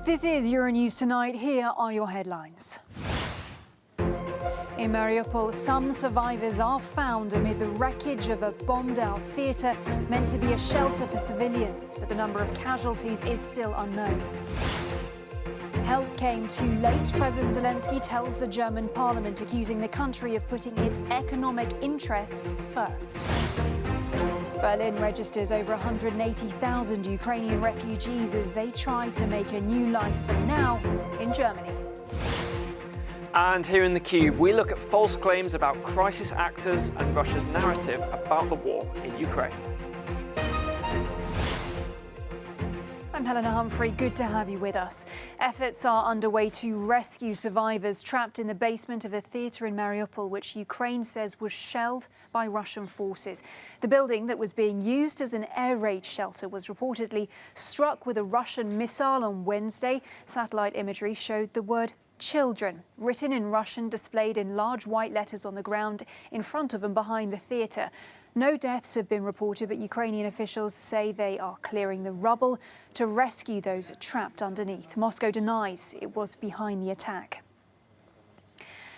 This is Euronews Tonight. Here are your headlines. In Mariupol, some survivors are found amid the wreckage of a bombed-out theatre meant to be a shelter for civilians, but the number of casualties is still unknown. Help came too late, President Zelenskyy tells the German parliament, accusing the country of putting its economic interests first. Berlin registers over 180,000 Ukrainian refugees as they try to make a new life for now in Germany. And here in the Cube, we look at false claims about crisis actors and Russia's narrative about the war in Ukraine. I'm Helena Humphrey. Good to have you with us. Efforts are underway to rescue survivors trapped in the basement of a theatre in Mariupol, which Ukraine says was shelled by Russian forces. The building that was being used as an air raid shelter was reportedly struck with a Russian missile on Wednesday. Satellite imagery showed the word children written in Russian displayed in large white letters on the ground in front of and behind the theatre. No deaths have been reported, but Ukrainian officials say they are clearing the rubble to rescue those trapped underneath. Moscow denies it was behind the attack.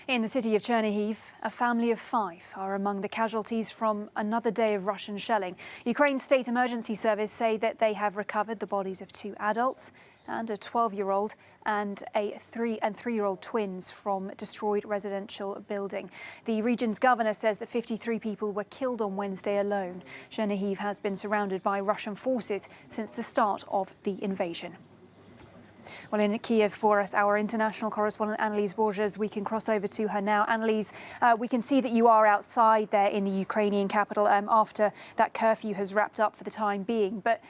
In the city of Chernihiv, a family of 5 are among the casualties from another day of Russian shelling. Ukraine's State Emergency Service say that they have recovered the bodies of 2 adults and a 12-year-old and a 3-year-old twins from destroyed residential building. The region's governor says that 53 people were killed on Wednesday alone. Chernihiv has been surrounded by Russian forces since the start of the invasion. Well, in Kyiv for us, our international correspondent Annalise Borges. We can cross over to her now. Annalise, we can see that you are outside there in the Ukrainian capital after that curfew has wrapped up for the time being. But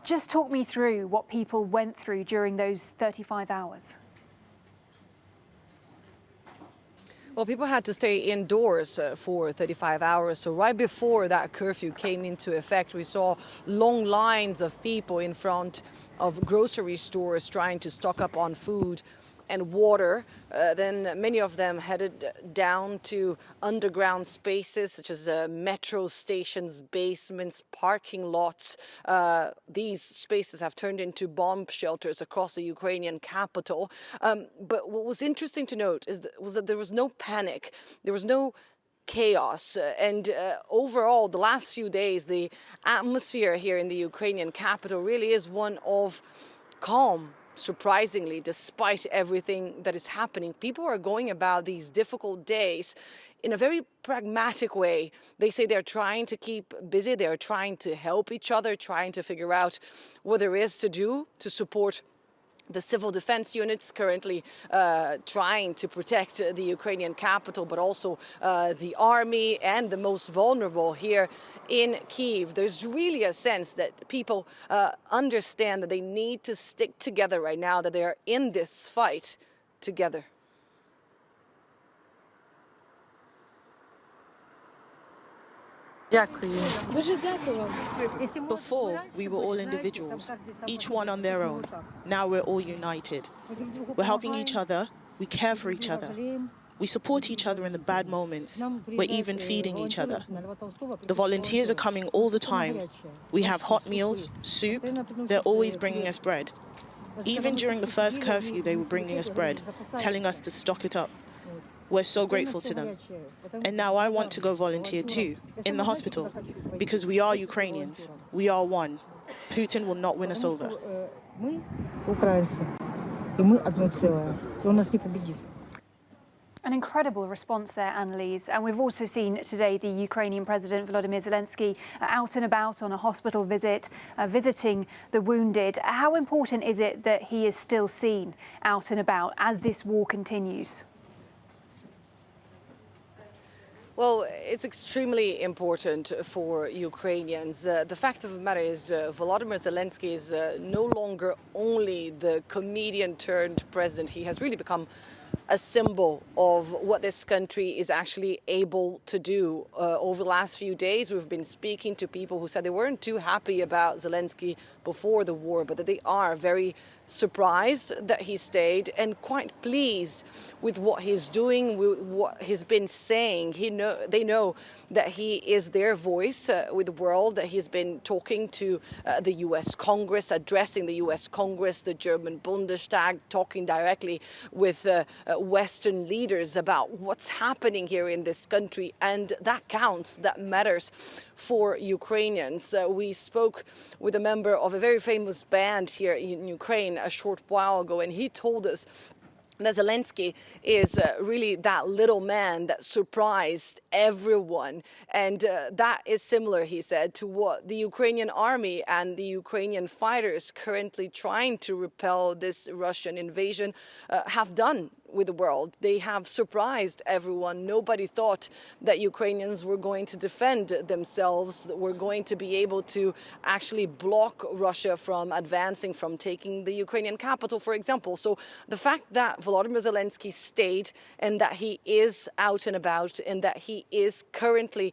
just talk me through what people went through during those 35 hours. Well, people had to stay indoors for 35 hours. So right before that curfew came into effect, we saw long lines of people in front of grocery stores trying to stock up on food and water. Then many of them headed down to underground spaces such as metro stations, basements, parking lots. These spaces have turned into bomb shelters across the Ukrainian capital. But what was interesting to note was that there was no panic. There was no chaos. And overall, the last few days, the atmosphere here in the Ukrainian capital really is one of calm. Surprisingly, despite everything that is happening, people are going about these difficult days in a very pragmatic way. They say they're trying to keep busy, they're trying to help each other, trying to figure out what there is to do to support the civil defense units currently trying to protect the Ukrainian capital, but also the army and the most vulnerable here in Kyiv. There's really a sense that people understand that they need to stick together right now, that they are in this fight together. Before, we were all individuals, each one on their own. Now we're all united. We're helping each other, we care for each other. We support each other in the bad moments. We're even feeding each other. The volunteers are coming all the time. We have hot meals, soup, they're always bringing us bread. Even during the first curfew, they were bringing us bread, telling us to stock it up. We're so grateful to them. And now I want to go volunteer too, in the hospital, because we are Ukrainians. We are one. Putin will not win us over. An incredible response there, Annalise. And we've also seen today the Ukrainian President Volodymyr Zelenskyy out and about on a hospital visit, visiting the wounded. How important is it that he is still seen out and about as this war continues? Well, it's extremely important for Ukrainians. The fact of the matter is Volodymyr Zelenskyy is no longer only the comedian turned president. He has really become a symbol of what this country is actually able to do. Over the last few days, we've been speaking to people who said they weren't too happy about Zelenskyy before the war, but that they are very surprised that he stayed and quite pleased with what he's doing, with what he's been saying. They know that he is their voice with the world, that he's been talking to the US Congress, addressing the US Congress, the German Bundestag, talking directly with Western leaders about what's happening here in this country. And that counts, that matters for Ukrainians. We spoke with a member of a very famous band here in Ukraine a short while ago, and he told us that Zelenskyy is really that little man that surprised everyone. And that is similar, he said, to what the Ukrainian army and the Ukrainian fighters currently trying to repel this Russian invasion have done with the world. They have surprised everyone. Nobody thought that Ukrainians were going to defend themselves, that were going to be able to actually block Russia from advancing, from taking the Ukrainian capital, for example. So the fact that Volodymyr Zelenskyy stayed and that he is out and about and that he is constantly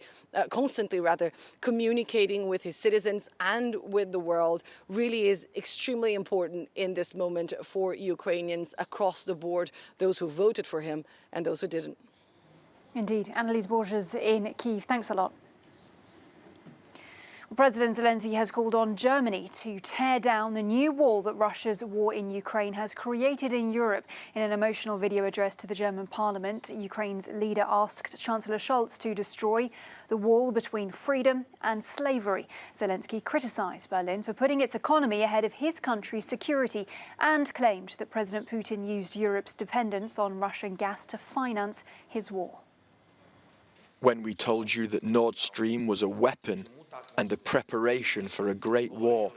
communicating with his citizens and with the world really is extremely important in this moment for Ukrainians across the board, those who voted for him and those who didn't. Indeed. Annalise Borges in Kyiv, thanks a lot. President Zelenskyy has called on Germany to tear down the new wall that Russia's war in Ukraine has created in Europe. In an emotional video address to the German parliament, Ukraine's leader asked Chancellor Scholz to destroy the wall between freedom and slavery. Zelenskyy criticised Berlin for putting its economy ahead of his country's security and claimed that President Putin used Europe's dependence on Russian gas to finance his war. When we told you that Nord Stream was a weapon and a preparation for a great war,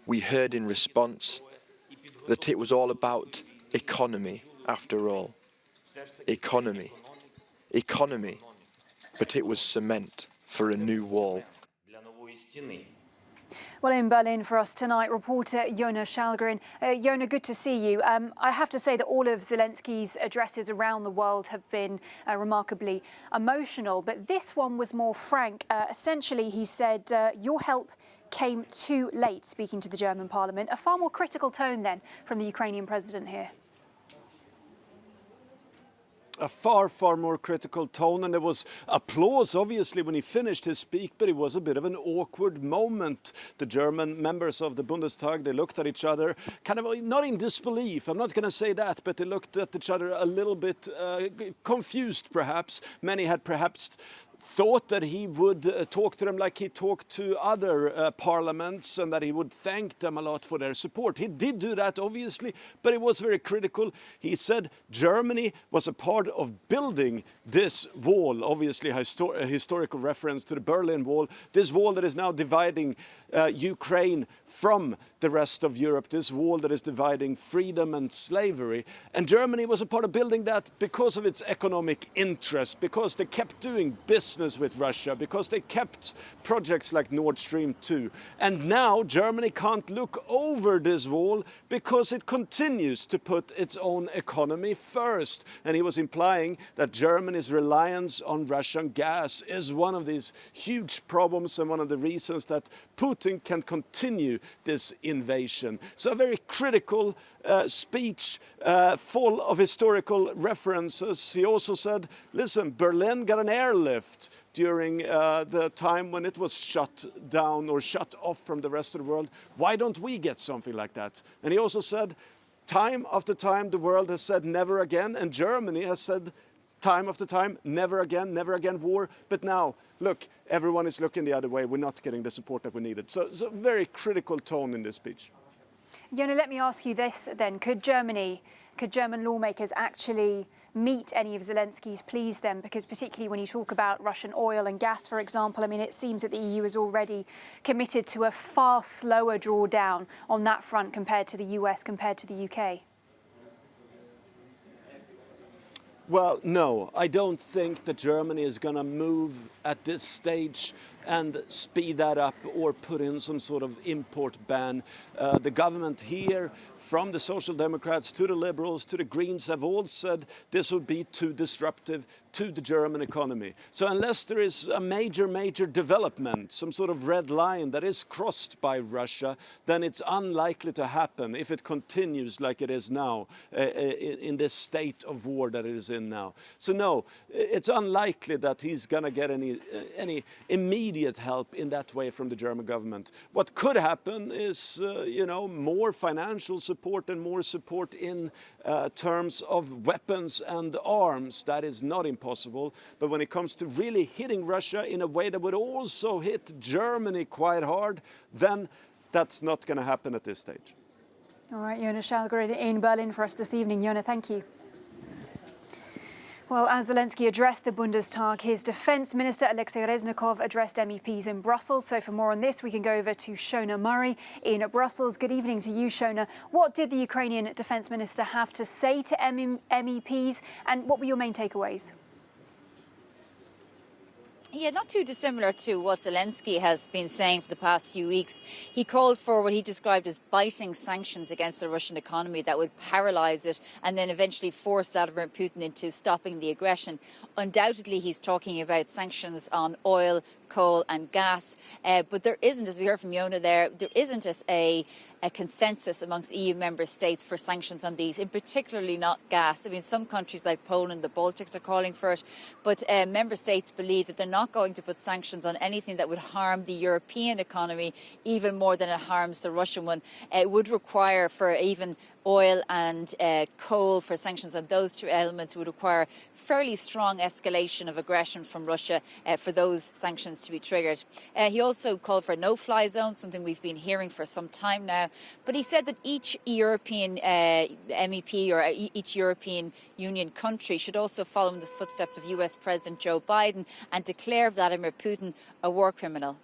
we heard in response that it was all about economy after all. Economy. Economy. But it was cement for a new wall. Well, in Berlin for us tonight, reporter Jona Shalgren. Jona, good to see you. I have to say that all of Zelenskyy's addresses around the world have been remarkably emotional, but this one was more frank. Essentially, he said, your help came too late, speaking to the German parliament. A far more critical tone then from the Ukrainian president here. A far more critical tone, and there was applause obviously when he finished his speech, but it was a bit of an awkward moment. The German members of the Bundestag, they looked at each other kind of not in disbelief, I'm not going to say that, but they looked at each other a little bit confused perhaps. Many had perhaps thought that he would talk to them like he talked to other parliaments and that he would thank them a lot for their support. He did do that, obviously, but it was very critical. He said Germany was a part of building this wall, obviously a historical reference to the Berlin Wall, this wall that is now dividing Ukraine from the rest of Europe, this wall that is dividing freedom and slavery. And Germany was a part of building that because of its economic interest, because they kept doing business with Russia, because they kept projects like Nord Stream 2. And now Germany can't look over this wall because it continues to put its own economy first. And he was implying that Germany's reliance on Russian gas is one of these huge problems and one of the reasons that Putin can continue this invasion. So a very critical speech full of historical references. He also said, listen, Berlin got an airlift during the time when it was shut down or shut off from the rest of the world. Why don't we get something like that? And he also said, time after time the world has said never again, and Germany has said time after time, never again war. But now, look, everyone is looking the other way. We're not getting the support that we needed. So it's a very critical tone in this speech. Jona, let me ask you this then. Could German lawmakers actually meet any of Zelenskyy's pleas then? Because particularly when you talk about Russian oil and gas, for example, I mean, it seems that the EU is already committed to a far slower drawdown on that front compared to the US, compared to the UK. Well, no, I don't think that Germany is going to move at this stage and speed that up or put in some sort of import ban. The government here, from the Social Democrats to the Liberals to the Greens, have all said this would be too disruptive to the German economy. So unless there is a major development, some sort of red line that is crossed by Russia, then it's unlikely to happen if it continues like it is now, in this state of war that it is in now. So no, it's unlikely that he's going to get any immediate help in that way from the German government. What could happen is, more financial support and more support in terms of weapons and arms. That is not impossible. But when it comes to really hitting Russia in a way that would also hit Germany quite hard, then that's not going to happen at this stage. All right, Jonas Shalgren in Berlin for us this evening. Jona, thank you. Well, as Zelenskyy addressed the Bundestag, his Defence Minister Alexei Reznikov addressed MEPs in Brussels. So for more on this, we can go over to Shona Murray in Brussels. Good evening to you, Shona. What did the Ukrainian Defence Minister have to say to MEPs, and what were your main takeaways? Yeah, not too dissimilar to what Zelenskyy has been saying for the past few weeks. He called for what he described as biting sanctions against the Russian economy that would paralyse it and then eventually force Vladimir Putin into stopping the aggression. Undoubtedly, he's talking about sanctions on oil, coal and gas. But there isn't, as we heard from Jona there isn't a consensus amongst EU member states for sanctions on these, in particularly not gas. I mean, some countries like Poland, the Baltics are calling for it, but member states believe that they're not going to put sanctions on anything that would harm the European economy even more than it harms the Russian one. It would require for even oil and coal, for sanctions on those two elements, would require fairly strong escalation of aggression from Russia for those sanctions to be triggered. He also called for a no-fly zone, something we've been hearing for some time now. But he said that each European MEP or each European Union country should also follow in the footsteps of US President Joe Biden and declare Vladimir Putin a war criminal.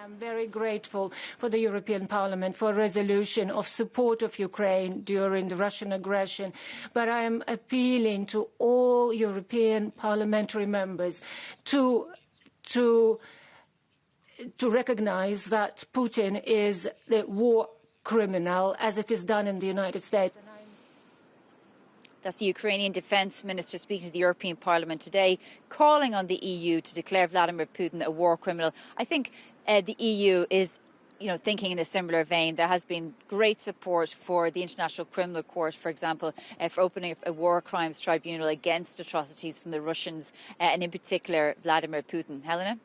I'm very grateful for the European Parliament for a resolution of support of Ukraine during the Russian aggression. But I am appealing to all European parliamentary members to recognize that Putin is a war criminal, as it is done in the United States. That's the Ukrainian Defence Minister speaking to the European Parliament today, calling on the EU to declare Vladimir Putin a war criminal. I think the EU is, thinking in a similar vein. There has been great support for the International Criminal Court, for example, for opening up a war crimes tribunal against atrocities from the Russians, and in particular Vladimir Putin. Helena?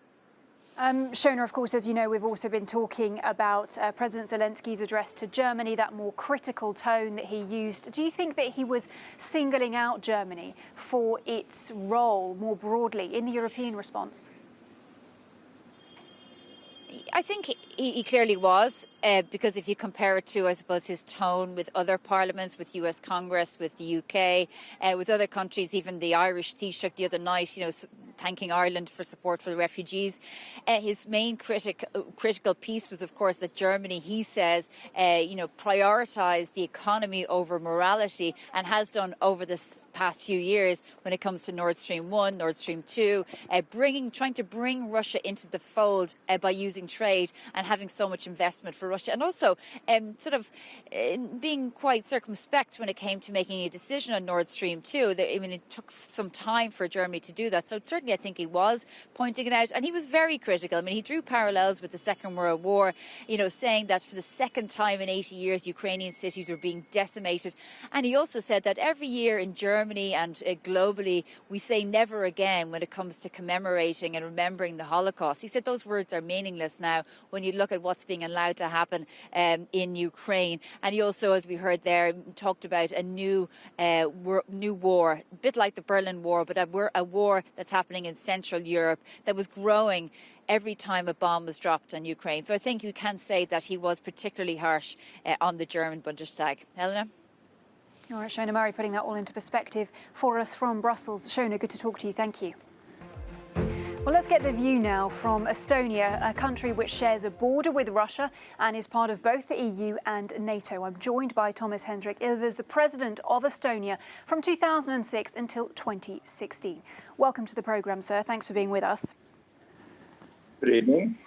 Shona, of course, as you know, we've also been talking about President Zelensky's address to Germany, that more critical tone that he used. Do you think that he was singling out Germany for its role more broadly in the European response? I think he clearly was, because if you compare it to, I suppose, his tone with other parliaments, with US Congress, with the UK, with other countries, even the Irish Taoiseach the other night, thanking Ireland for support for the refugees. His main critical piece was, of course, that Germany, he says, prioritised the economy over morality, and has done over this past few years when it comes to Nord Stream 1, Nord Stream 2, trying to bring Russia into the fold by using trade and having so much investment for Russia, and also being quite circumspect when it came to making a decision on Nord Stream 2. It took some time for Germany to do that. So certainly I think he was pointing it out, and he was very critical. I mean, he drew parallels with the Second World War, saying that for the second time in 80 years, Ukrainian cities were being decimated. And he also said that every year in Germany and globally, we say never again when it comes to commemorating and remembering the Holocaust. He said those words are meaningless now when you look at what's being allowed to happen in Ukraine. And he also, as we heard there, talked about a new war, a bit like the Berlin War, but a war that's happening in Central Europe that was growing every time a bomb was dropped on Ukraine. So I think you can say that he was particularly harsh on the German Bundestag. Helena? All right, Shona Murray putting that all into perspective for us from Brussels. Shona, good to talk to you. Thank you. Well, let's get the view now from Estonia, a country which shares a border with Russia and is part of both the EU and NATO. I'm joined by Thomas Hendrik Ilves, the president of Estonia from 2006 until 2016. Welcome to the programme, sir. Thanks for being with us. Good evening.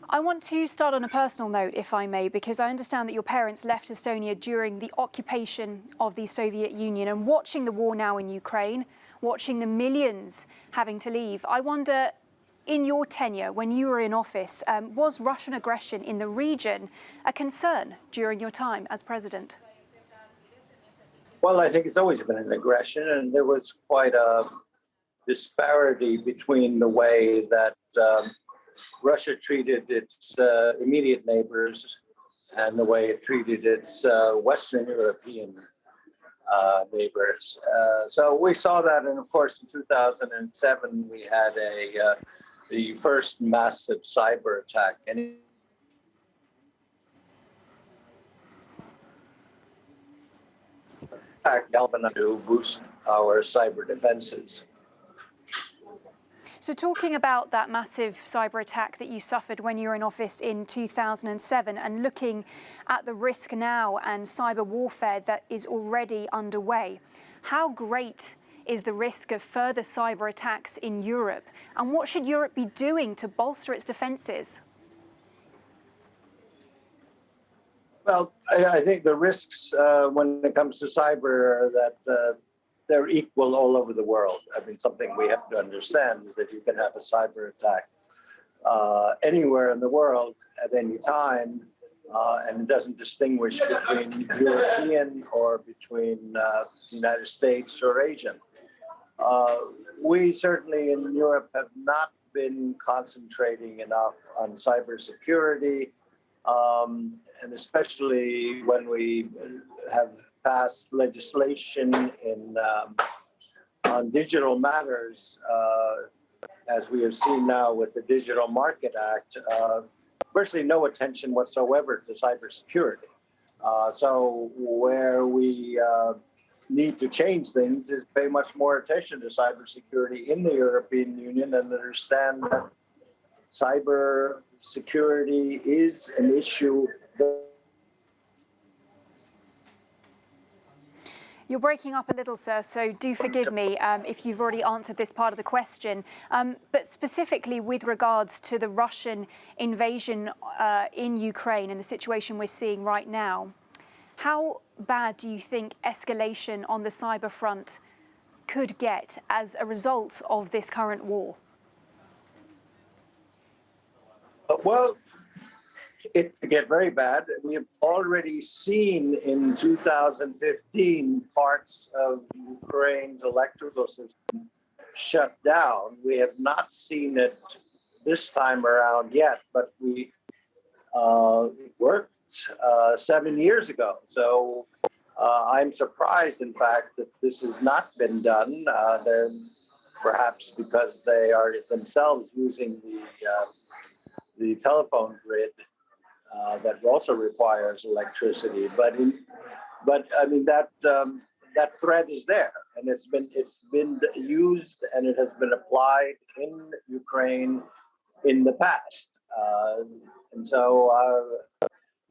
I want to start on a personal note, if I may, because I understand that your parents left Estonia during the occupation of the Soviet Union, and watching the war now in Ukraine, watching the millions having to leave, I wonder, in your tenure, when you were in office, was Russian aggression in the region a concern during your time as president? Well, I think it's always been an aggression, and there was quite a disparity between the way that Russia treated its immediate neighbors and the way it treated its Western European neighbors. So we saw that, and of course, in 2007, we had the first massive cyber attack. And galvanized to boost our cyber defenses. So talking about that massive cyber attack that you suffered when you were in office in 2007 and looking at the risk now and cyber warfare that is already underway, how great is the risk of further cyber attacks in Europe? And what should Europe be doing to bolster its defences? Well, I think the risks when it comes to cyber are that they're equal all over the world. I mean, something we have to understand is that you can have a cyber attack anywhere in the world at any time, and it doesn't distinguish between European or between the United States or Asian. We certainly in Europe have not been concentrating enough on cybersecurity, and especially when we have passed legislation on digital matters, as we have seen now with the Digital Market Act, virtually no attention whatsoever to cybersecurity. So where we need to change things is pay much more attention to cybersecurity in the European Union and understand that cybersecurity is an issue. You're breaking up a little, sir, so do forgive me if you've already answered this part of the question. But specifically with regards to the Russian invasion in Ukraine and the situation we're seeing right now, how bad do you think escalation on the cyber front could get as a result of this current war? Well, it could get very bad. We have already seen in 2015 parts of Ukraine's electrical system shut down. We have not seen it this time around yet, but it worked 7 years ago. So I'm surprised, in fact, that this has not been done. Perhaps because they are themselves using the telephone grid. That also requires electricity, but I mean that threat is there, and it's been used and it has been applied in Ukraine in the past, and so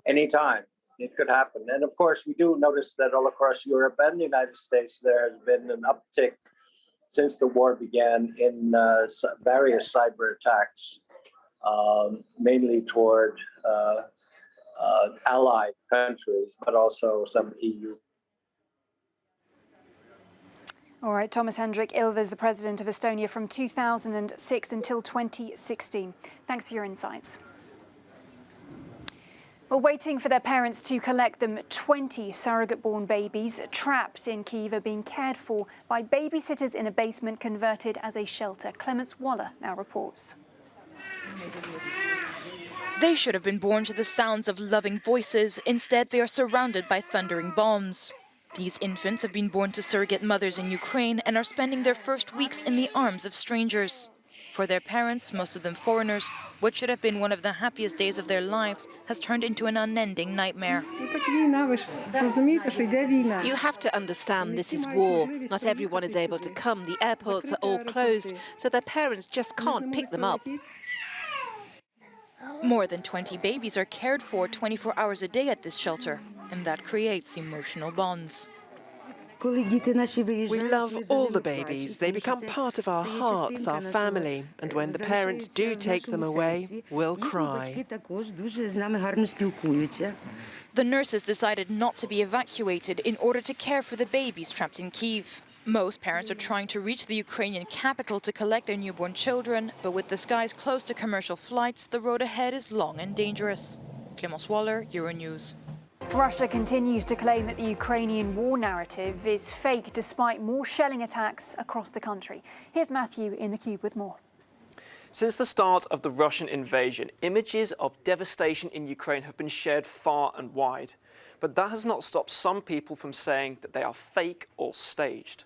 anytime it could happen. And of course, we do notice that all across Europe and the United States there has been an uptick since the war began in various cyber attacks. Mainly toward allied countries, but also some EU. All right, Thomas Hendrik Ilves, the president of Estonia from 2006 until 2016. Thanks for your insights. Well, waiting for their parents to collect them, 20 surrogate-born babies trapped in Kyiv are being cared for by babysitters in a basement converted as a shelter. Clements Waller now reports. They should have been born to the sounds of loving voices. Instead, they are surrounded by thundering bombs. These infants have been born to surrogate mothers in Ukraine and are spending their first weeks in the arms of strangers. For their parents, most of them foreigners, what should have been one of the happiest days of their lives has turned into an unending nightmare. You have to understand this is war. Not everyone is able to come. The airports are all closed, so their parents just can't pick them up. More than 20 babies are cared for 24 hours a day at this shelter, and that creates emotional bonds. We love all the babies. They become part of our hearts, our family. And when the parents do take them away, we'll cry. The nurses decided not to be evacuated in order to care for the babies trapped in Kyiv. Most parents are trying to reach the Ukrainian capital to collect their newborn children, but with the skies closed to commercial flights, the road ahead is long and dangerous. Clémence Waller, Euronews. Russia continues to claim that the Ukrainian war narrative is fake despite more shelling attacks across the country. Here's Matthew in the Cube with more. Since the start of the Russian invasion, images of devastation in Ukraine have been shared far and wide. But that has not stopped some people from saying that they are fake or staged.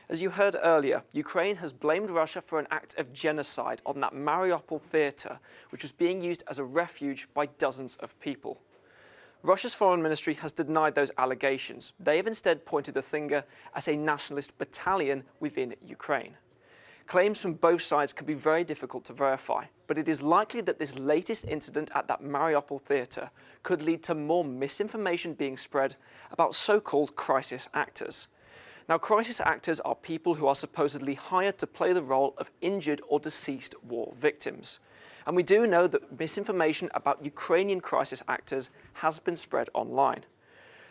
As you heard earlier, Ukraine has blamed Russia for an act of genocide on that Mariupol theatre, which was being used as a refuge by dozens of people. Russia's foreign ministry has denied those allegations. They have instead pointed the finger at a nationalist battalion within Ukraine. Claims from both sides can be very difficult to verify, but it is likely that this latest incident at that Mariupol theatre could lead to more misinformation being spread about so-called crisis actors. Now, crisis actors are people who are supposedly hired to play the role of injured or deceased war victims. And we do know that misinformation about Ukrainian crisis actors has been spread online.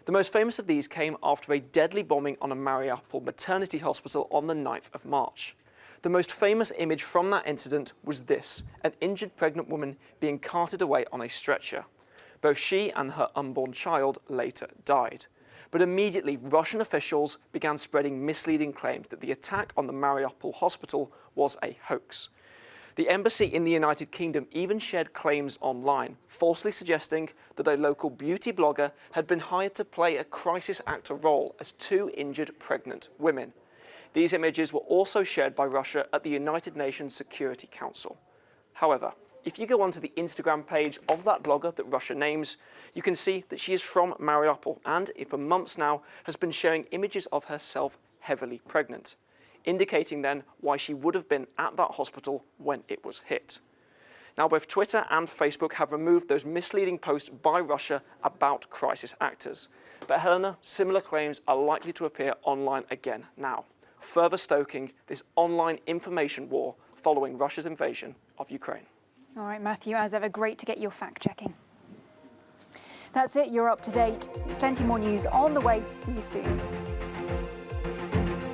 The most famous of these came after a deadly bombing on a Mariupol maternity hospital on the 9th of March. The most famous image from that incident was this, an injured pregnant woman being carted away on a stretcher. Both she and her unborn child later died. But immediately, Russian officials began spreading misleading claims that the attack on the Mariupol hospital was a hoax. The embassy in the United Kingdom even shared claims online, falsely suggesting that a local beauty blogger had been hired to play a crisis actor role as two injured pregnant women. These images were also shared by Russia at the United Nations Security Council. However, if you go onto the Instagram page of that blogger that Russia names, you can see that she is from Mariupol and, for months now, has been sharing images of herself heavily pregnant, indicating then why she would have been at that hospital when it was hit. Now, both Twitter and Facebook have removed those misleading posts by Russia about crisis actors. But Helena, similar claims are likely to appear online again now, further stoking this online information war following Russia's invasion of Ukraine. All right, Matthew, as ever, great to get your fact-checking. That's it, you're up to date. Plenty more news on the way. See you soon.